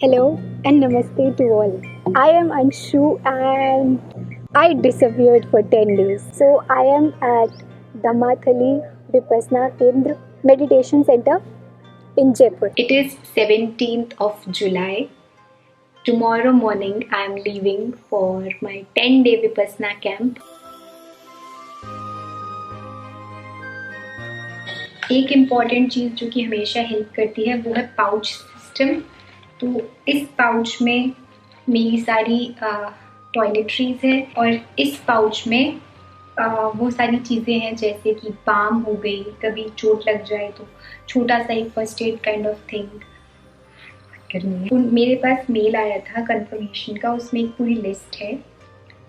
Hello and namaste to all. I am Anshu and I disappeared for 10 days. So I am at Dhammathali Vipassana Kendra Meditation Center in Jaipur. It is 17th of July. Tomorrow morning I am leaving for my 10-day Vipassana camp. एक important चीज़ जो कि हमेशा help करती है वो है pouch system. तो इस पाउच में मेरी सारी टॉयलेटरीज है और इस पाउच में वो सारी चीज़ें हैं जैसे कि बाम हो गई, कभी चोट लग जाए तो छोटा सा एक first aid kind of thing करनी है। मेरे पास मेल आया था कंफर्मेशन का, उसमें एक पूरी लिस्ट है।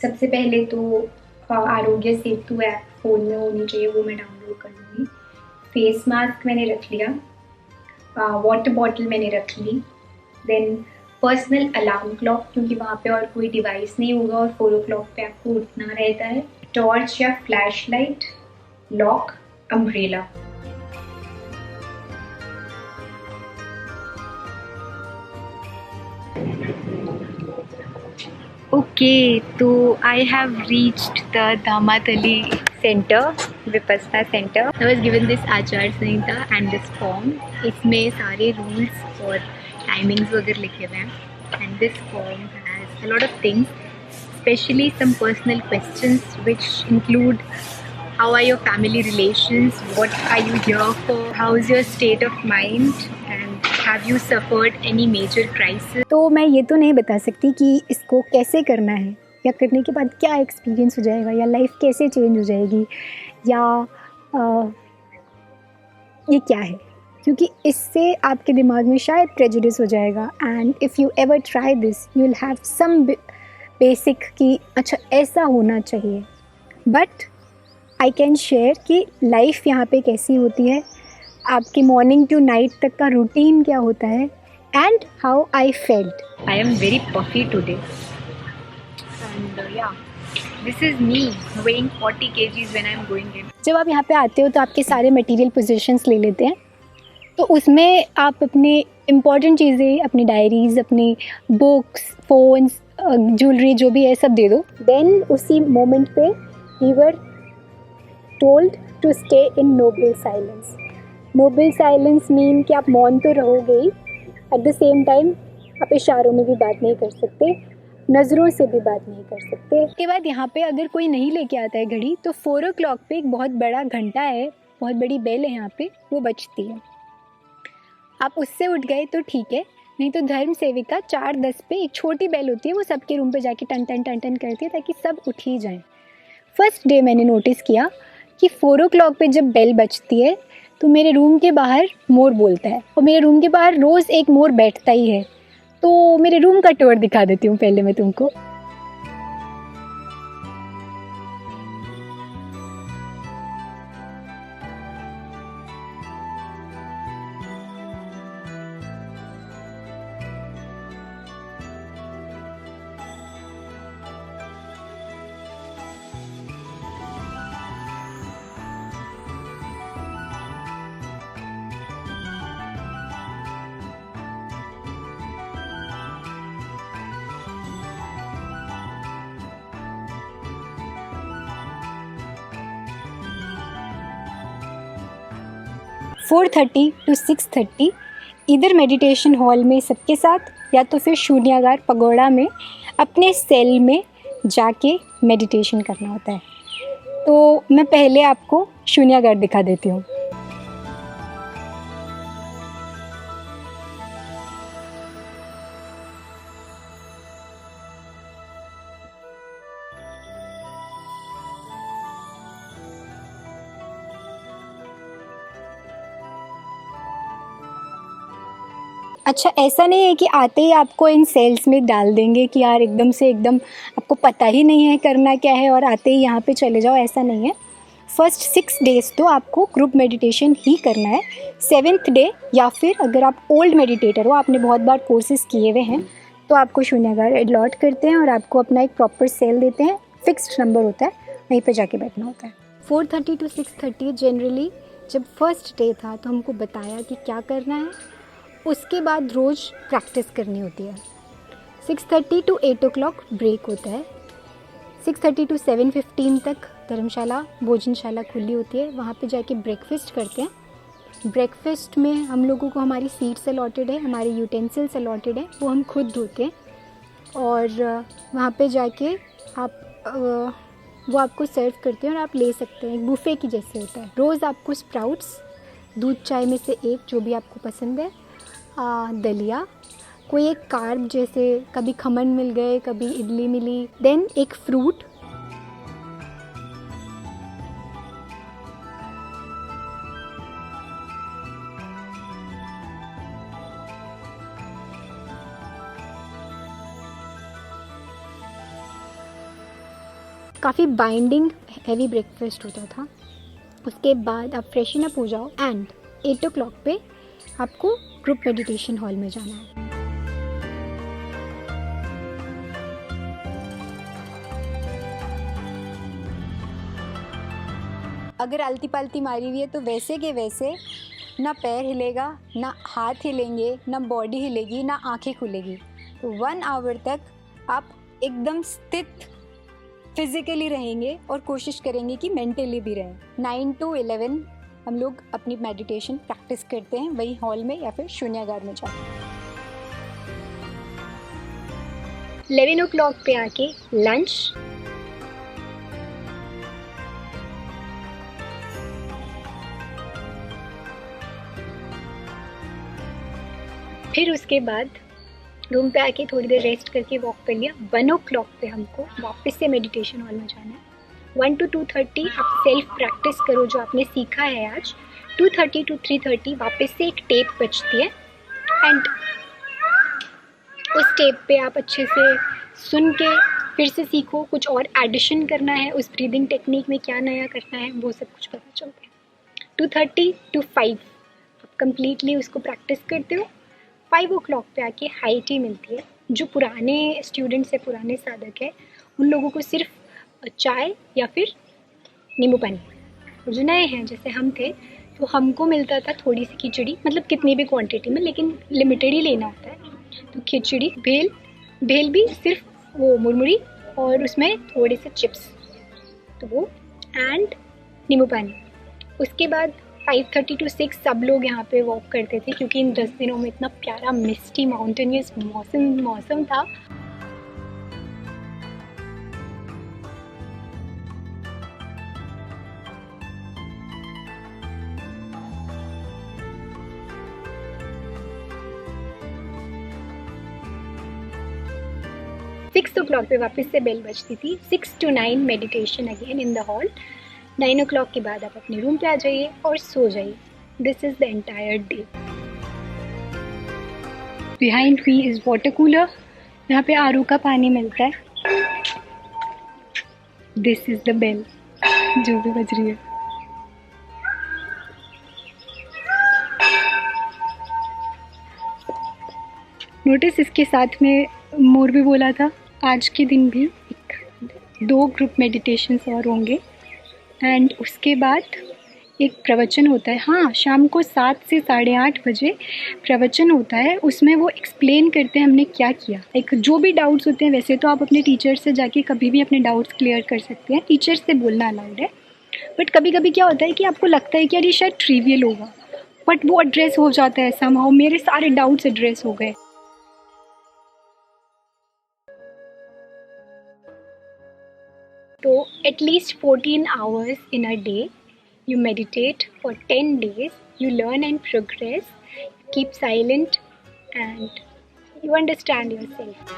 सबसे पहले तो आरोग्य सेतु ऐप फ़ोन में होनी चाहिए, वो मैं डाउनलोड कर लूँगी। फेस मास्क मैंने रख लिया, वाटर बॉटल मैंने रख ली, देन पर्सनल अलार्म क्लॉक क्योंकि वहाँ पे और कोई डिवाइस नहीं होगा और 4 o'clock पे आपको उठना रहता है, टॉर्च या flash light, lock, umbrella. Okay, so I have reached the Dhammathali Center, Vipassana Center. I was given this Achar Sanhita and this form. इसमें सारे rules और timings वगैरह लिखे हुए हैं. And this form has a lot of things, especially some personal questions which include how are your family relations, what are you here for, how is your state of mind, and have you suffered any major crisis. तो मैं ये तो नहीं बता सकती कि इसको कैसे करना है या करने के बाद क्या एक्सपीरियंस हो जाएगा या लाइफ कैसे चेंज हो जाएगी या ये क्या है, क्योंकि इससे आपके दिमाग में शायद प्रेजुडिस हो जाएगा। And if you ever try this you will have some basic कि अच्छा ऐसा होना चाहिए। बट आई कैन शेयर कि लाइफ यहाँ पे कैसी होती है, आपकी मॉर्निंग टू नाइट तक का रूटीन क्या होता है, and how I felt. I am very puffy today, and this is me weighing 40 kgs when I am going in. जब आप यहाँ पे आते हो तो आपके सारे मटेरियल पोजीशंस ले लेते हैं, तो उसमें आप अपने इम्पॉर्टेंट चीज़ें, अपनी डायरीज़, अपनी बुक्स, फ़ोन्स, ज्वेलरी जो भी है सब दे दो। देन उसी मोमेंट पे we were told to stay in noble silence. Noble silence mean कि आप मौन तो रहोगे ही, एट द सेम टाइम आप इशारों में भी बात नहीं कर सकते, नज़रों से भी बात नहीं कर सकते। उसके बाद यहाँ पे अगर कोई नहीं लेके आता है घड़ी तो 4 o'clock पे एक बहुत बड़ा घंटा है, बहुत बड़ी बेल है यहाँ पे, वो बजती है। आप उससे उठ गए तो ठीक है, नहीं तो धर्म सेविका 4:10 पे एक छोटी बेल होती है, वो सबके रूम पे जाके टन टन टन टन करती है ताकि सब उठ ही जाएं। फर्स्ट डे मैंने नोटिस किया कि 4 o'clock पे जब बेल बजती है तो मेरे रूम के बाहर मोर बोलता है, और मेरे रूम के बाहर रोज़ एक मोर बैठता ही है। तो मेरे रूम का टूर दिखा देती हूँ पहले मैं तुमको। फोर 4:30 to 6:30 इधर मेडिटेशन हॉल में सबके साथ, या तो फिर शून्यागार पगोड़ा में अपने सेल में जाके मेडिटेशन करना होता है। तो मैं पहले आपको शून्यागार दिखा देती हूँ। अच्छा, ऐसा नहीं है कि आते ही आपको इन सेल्स में डाल देंगे कि यार एकदम से एकदम आपको पता ही नहीं है करना क्या है और आते ही यहाँ पे चले जाओ, ऐसा नहीं है। फर्स्ट 6 days तो आपको ग्रुप मेडिटेशन ही करना है। 7th डे या फिर अगर आप ओल्ड मेडिटेटर हो, आपने बहुत बार कोर्सेज किए हुए हैं, तो आपको शून्यागार अलॉट करते हैं और आपको अपना एक प्रॉपर सेल देते हैं, फिक्स्ड नंबर होता है, वहीं पर जाके बैठना होता है। 4:30 to 6:30 जनरली जब फर्स्ट डे था तो हमको बताया कि क्या करना है, उसके बाद रोज़ प्रैक्टिस करनी होती है। 6:30 to 8 o'clock ब्रेक होता है। 6:30 to 7:15 तक धर्मशाला भोजनशाला खुली होती है, वहाँ पे जाके ब्रेकफास्ट करते हैं। ब्रेकफास्ट में हम लोगों को हमारी सीट्स अलॉटेड है, हमारे यूटेंसिल्स अलॉटेड है, वो हम खुद धोते हैं और वहाँ पे जाके आप वो आपको सर्व करते हैं और आप ले सकते हैं। एक बुफ़े की जैसे होता है। रोज़ आपको स्प्राउट्स, दूध चाय में से एक जो भी आपको पसंद है, दलिया, कोई एक कार्ब जैसे कभी खमन मिल गए, कभी इडली मिली, देन एक फ्रूट, काफ़ी बाइंडिंग हैवी ब्रेकफास्ट होता था। उसके बाद आप फ्रेशन अप हो जाओ एंड 8 o'clock पे आपको ग्रुप मेडिटेशन हॉल में जाना है। अगर आलती पालती मारी हुई है तो वैसे के वैसे ना पैर हिलेगा, ना हाथ हिलेंगे, ना बॉडी हिलेगी, ना आंखें खुलेगी। तो 1 hour तक आप एकदम स्थित फिज़िकली रहेंगे और कोशिश करेंगे कि मेंटली भी रहें। 9 to 11 हम लोग अपनी मेडिटेशन प्रैक्टिस करते हैं, वही हॉल में या फिर शून्यागार में जाकर। 11 o'clock पे आके लंच, फिर उसके बाद रूम पे आके थोड़ी देर रेस्ट करके वॉक कर लिया। 1 o'clock पे हमको वापस से मेडिटेशन हॉल में जाना है। 1 to 2:30 आप सेल्फ प्रैक्टिस करो जो आपने सीखा है आज। 2:30 to 3:30 वापस से एक टेप बजती है एंड उस टेप पे आप अच्छे से सुन के फिर से सीखो, कुछ और एडिशन करना है, उस ब्रीदिंग टेक्निक में क्या नया करना है, वो सब कुछ पता चलता है। 2:30 to 5 आप कम्प्लीटली उसको प्रैक्टिस करते हो। 5 o'clock पे आके हाई टी मिलती है। जो पुराने स्टूडेंट्स है, पुराने साधक है, उन लोगों को सिर्फ चाय या फिर नींबू पानी, और जो नए हैं जैसे हम थे तो हमको मिलता था थोड़ी सी खिचड़ी, मतलब कितनी भी क्वांटिटी में, लेकिन लिमिटेड ही लेना होता है। तो खिचड़ी, भेल भी सिर्फ वो मुरमुरी और उसमें थोड़े से चिप्स, तो वो एंड नींबू पानी। उसके बाद 5:30 to 6 सब लोग यहाँ पे वॉक करते थे क्योंकि इन 10 दिनों में इतना प्यारा मिस्टी माउंटेनियस मौसम था। सिक्स ओ क्लॉक पे वापस से बेल बजती थी। 6 to 9 meditation again in the hall. 9 o'clock के बाद आप अपने रूम पे आ जाइए और सो जाइए। This is the entire day. Behind me is water cooler, यहाँ पे आरओ का पानी मिलता है। दिस इज़ द बेल जो भी बज रही है। नोटिस इसके साथ में मोर भी बोला था। आज के दिन भी 2 ग्रुप मेडिटेशंस और होंगे एंड उसके बाद एक प्रवचन होता है। हाँ, शाम को 7 से 8:30 बजे प्रवचन होता है। उसमें वो एक्सप्लेन करते हैं हमने क्या किया। एक जो भी डाउट्स होते हैं, वैसे तो आप अपने टीचर से जाके कभी भी अपने डाउट्स क्लियर कर सकते हैं, टीचर से बोलना अलाउड है। बट कभी कभी क्या होता है कि आपको लगता है कि यार ये शायद ट्रिवियल होगा, बट वो एड्रेस हो जाता है समहाउ। मेरे सारे डाउट्स एड्रेस हो गए। तो at least 14 hours in a day, you meditate for 10 days, you learn and progress, you keep silent and you understand yourself.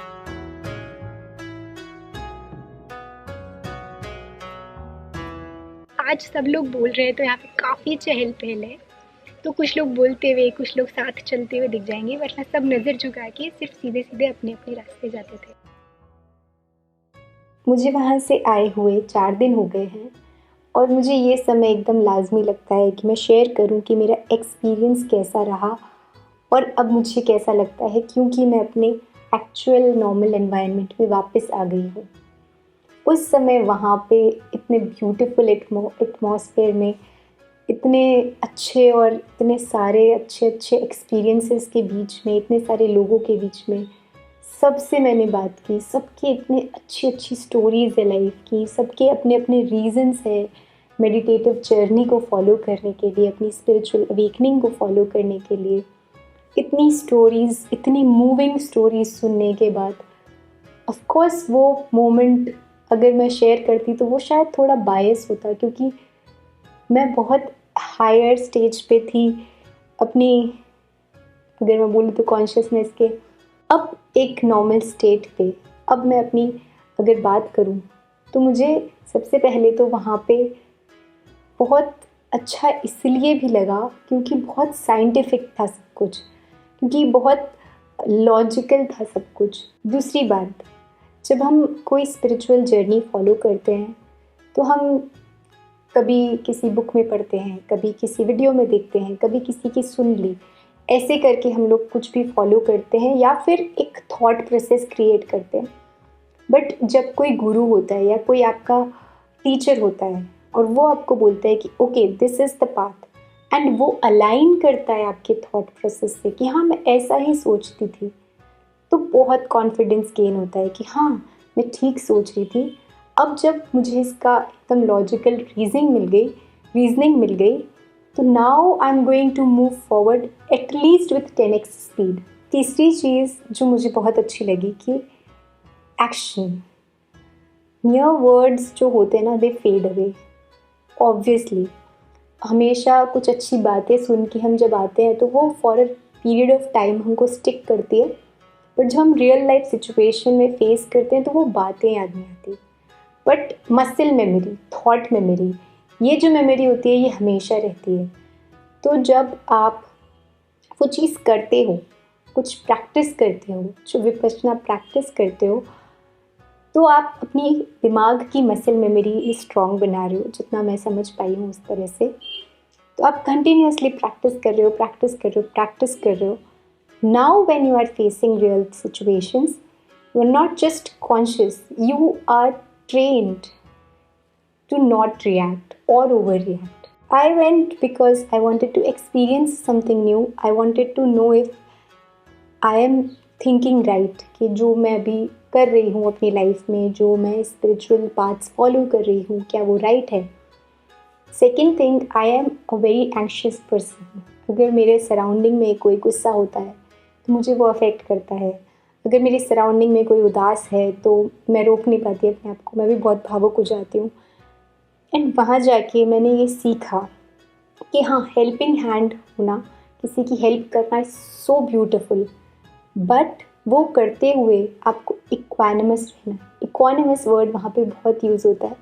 आज सब लोग बोल रहे हैं तो यहाँ पे काफ़ी चहल पहल है, तो कुछ लोग बोलते हुए, कुछ लोग साथ चलते हुए दिख जाएंगे, वरना सब नज़र झुका के सिर्फ सीधे सीधे अपने अपने रास्ते जाते थे। मुझे वहाँ से आए हुए 4 दिन हो गए हैं और मुझे ये समय एकदम लाजमी लगता है कि मैं शेयर करूँ कि मेरा एक्सपीरियंस कैसा रहा और अब मुझे कैसा लगता है, क्योंकि मैं अपने एक्चुअल नॉर्मल एनवायरनमेंट में वापस आ गई हूँ। उस समय वहाँ पे इतने ब्यूटीफुल एटमॉस्फेयर में इतने अच्छे और इतने सारे अच्छे अच्छे एक्सपीरियंसेस के बीच में, इतने सारे लोगों के बीच में सबसे मैंने बात की, सबकी इतनी अच्छी अच्छी स्टोरीज़ है लाइफ की, सबके अपने अपने रीजंस है मेडिटेटिव जर्नी को फॉलो करने के लिए, अपनी स्पिरिचुअल अवेकनिंग को फॉलो करने के लिए। इतनी स्टोरीज़, इतनी मूविंग स्टोरीज़ सुनने के बाद ऑफ कोर्स वो मोमेंट अगर मैं शेयर करती तो वो शायद थोड़ा बायस होता, क्योंकि मैं बहुत हायर स्टेज पे थी अपनी, अगर मैं बोलूँ तो कॉन्शियसनेस के, अब एक नॉर्मल स्टेट पे। अब मैं अपनी अगर बात करूँ तो मुझे सबसे पहले तो वहाँ पे बहुत अच्छा इसलिए भी लगा क्योंकि बहुत साइंटिफिक था सब कुछ, क्योंकि बहुत लॉजिकल था सब कुछ। दूसरी बात, जब हम कोई स्पिरिचुअल जर्नी फॉलो करते हैं तो हम कभी किसी बुक में पढ़ते हैं, कभी किसी वीडियो में देखते हैं, कभी किसी की सुन ली, ऐसे करके हम लोग कुछ भी फॉलो करते हैं या फिर एक थॉट प्रोसेस क्रिएट करते हैं। बट जब कोई गुरु होता है या कोई आपका टीचर होता है और वो आपको बोलता है कि okay this is the path, and वो अलाइन करता है आपके थॉट प्रोसेस से कि हाँ मैं ऐसा ही सोचती थी, तो बहुत कॉन्फिडेंस गेन होता है कि हाँ मैं ठीक सोच रही थी। अब जब मुझे इसका एकदम लॉजिकल रीजनिंग मिल गई तो now I am going to move forward at least with 10x speed. तीसरी चीज़ जो मुझे बहुत अच्छी लगी कि एक्शन, mere वर्ड्स जो होते हैं ना दे फेड अवे। ऑब्वियसली हमेशा कुछ अच्छी बातें सुन के हम जब आते हैं तो वो for a period of time हमको स्टिक करती है, बट जब हम रियल लाइफ सिचुएशन में फेस करते हैं तो वो बातें याद नहीं आती। But muscle memory, thought memory, ये जो मेमोरी होती है ये हमेशा रहती है। तो जब आप वो चीज़ करते हो, कुछ प्रैक्टिस करते हो, जो विपश्यना प्रैक्टिस करते हो, तो आप अपनी दिमाग की मसल मेमोरी स्ट्रॉन्ग बना रहे हो, जितना मैं समझ पाई हूँ उस तरह से। तो आप कंटिन्यूसली प्रैक्टिस कर रहे हो। Now when you are facing real situations, you are not just conscious, you are trained to not react or overreact. I went because I wanted to experience something new. I wanted to know if I am thinking right, कि जो मैं अभी कर रही हूँ अपनी life में, जो मैं स्पिरिचुअल पाथ्स फॉलो कर रही हूँ, क्या वो राइट है। Second thing, I am a very anxious person. अगर मेरे सराउंडिंग में कोई गुस्सा होता है तो मुझे वो अफेक्ट करता है। अगर मेरी सराउंडिंग में कोई उदास है तो मैं रोक नहीं पाती अपने आप को, मैं भी बहुत भावुक हो जाती हूँ। एंड वहाँ जाके मैंने ये सीखा कि हाँ, हेल्पिंग हैंड होना, किसी की हेल्प करना इज़ सो ब्यूटिफुल, बट वो करते हुए आपको इक्वानिमस रहना। इक्वानिमस वर्ड वहाँ पे बहुत यूज़ होता है।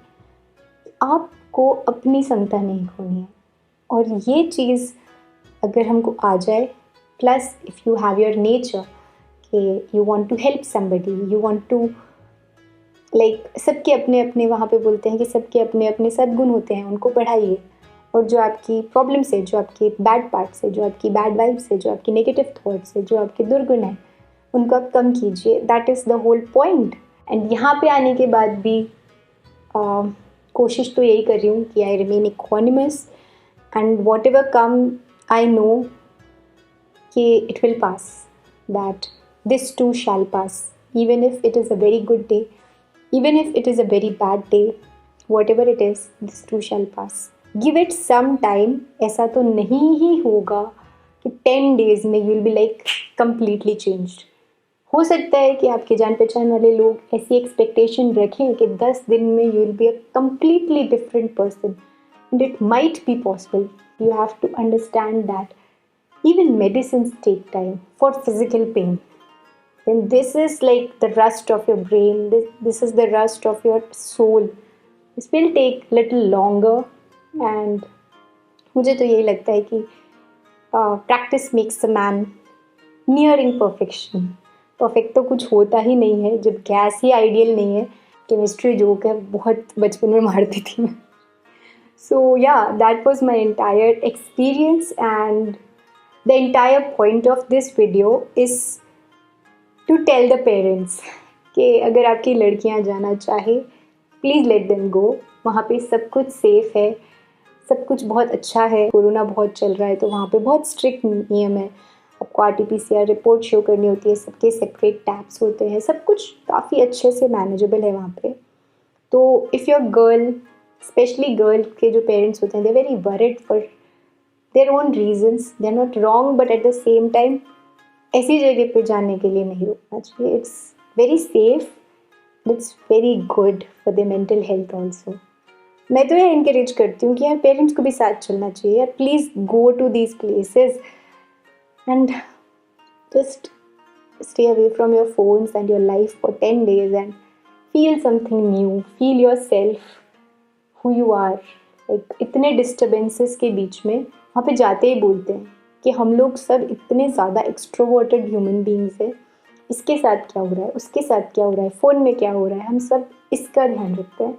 आपको अपनी समता नहीं खोनी है, और ये चीज़ अगर हमको आ जाए, plus if you have your nature कि you want to help somebody, you want to like, सबके अपने अपने वहाँ पे बोलते हैं कि सबके अपने अपने सद्गुण होते हैं, उनको बढ़ाइए। और जो आपकी प्रॉब्लम्स है, जो आपके बैड पार्ट्स है, जो आपकी बैड वाइब्स है, जो आपकी नेगेटिव थॉट्स है, जो आपके दुर्गुण है, उनको आप कम कीजिए। That is the whole point. And यहाँ पे आने के बाद भी कोशिश तो यही कर रही हूँ कि I remain equanimous, and whatever come I know कि it will pass, that this too shall pass, even if it is a very good day, even if it is a very bad day, whatever it is, this too shall pass. Give it some time. ऐसा तो नहीं ही होगा कि 10 days में you will be like completely changed. हो सकता है कि आपके जान पहचान वाले लोग ऐसी एक्सपेक्टेशन रखें कि 10 दिन में you will be a completely different person, and it might be possible. You have to understand that even medicines take time for physical pain. And this is like the rust of your brain, this is the rust of your soul. This will take little longer, and मुझे तो यही लगता है कि practice makes a man nearing perfection. Perfect तो कुछ होता ही नहीं है, जब गैस ही आइडियल नहीं है। केमिस्ट्री जोक है, बहुत बचपन में मारती थी मैं। So yeah, that was my entire experience, and the entire point of this video is to tell the parents कि अगर आपकी लड़कियां जाना चाहे, प्लीज़ लेट देम गो। वहाँ पे सब कुछ सेफ़ है, सब कुछ बहुत अच्छा है। कोरोना बहुत चल रहा है तो वहाँ पे बहुत स्ट्रिक्ट नियम है, आपको RT-PCR रिपोर्ट शो करनी होती है, सबके सेपरेट टैब्स होते हैं, सब कुछ काफ़ी अच्छे से मैनेजेबल है वहाँ पे। तो if your girl, specially girl के जो पेरेंट्स होते हैं, they very worried for their own reasons, they are not wrong, but at the same time ऐसी जगह पे जाने के लिए नहीं रुकना चाहिए। It's very safe, it's very good for the mental health also. मैं तो ये इनकरेज करती हूँ कि यार पेरेंट्स को भी साथ चलना चाहिए यार, please go to these places and just stay away from your phones and your life for 10 days and feel something new, feel yourself, who you are. Like इतने डिस्टर्बेंसेस के बीच में वहाँ पे जाते ही बोलते हैं कि हम लोग सब इतने ज़्यादा एक्सट्रोवर्टेड ह्यूमन बींग्स हैं, इसके साथ क्या हो रहा है, उसके साथ क्या हो रहा है, फ़ोन में क्या हो रहा है, हम सब इसका ध्यान रखते हैं।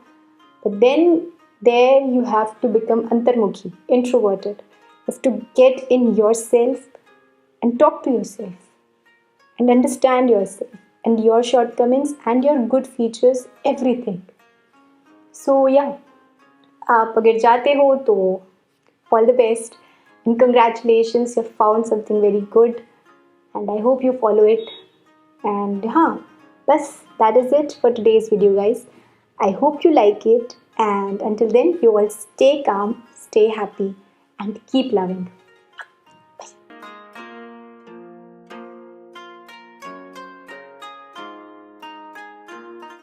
But then there you have to become अंतर्मुखी, introverted, have to get in your सेल्फ and talk to yourself and understand yourself and your shortcomings and your good features, everything. So yeah, आप अगर जाते हो तो all the best and congratulations, you have found something very good and I hope you follow it. And हाँ, बस that is it for today's video guys. I hope you like it and until then you all stay calm, stay happy and keep loving.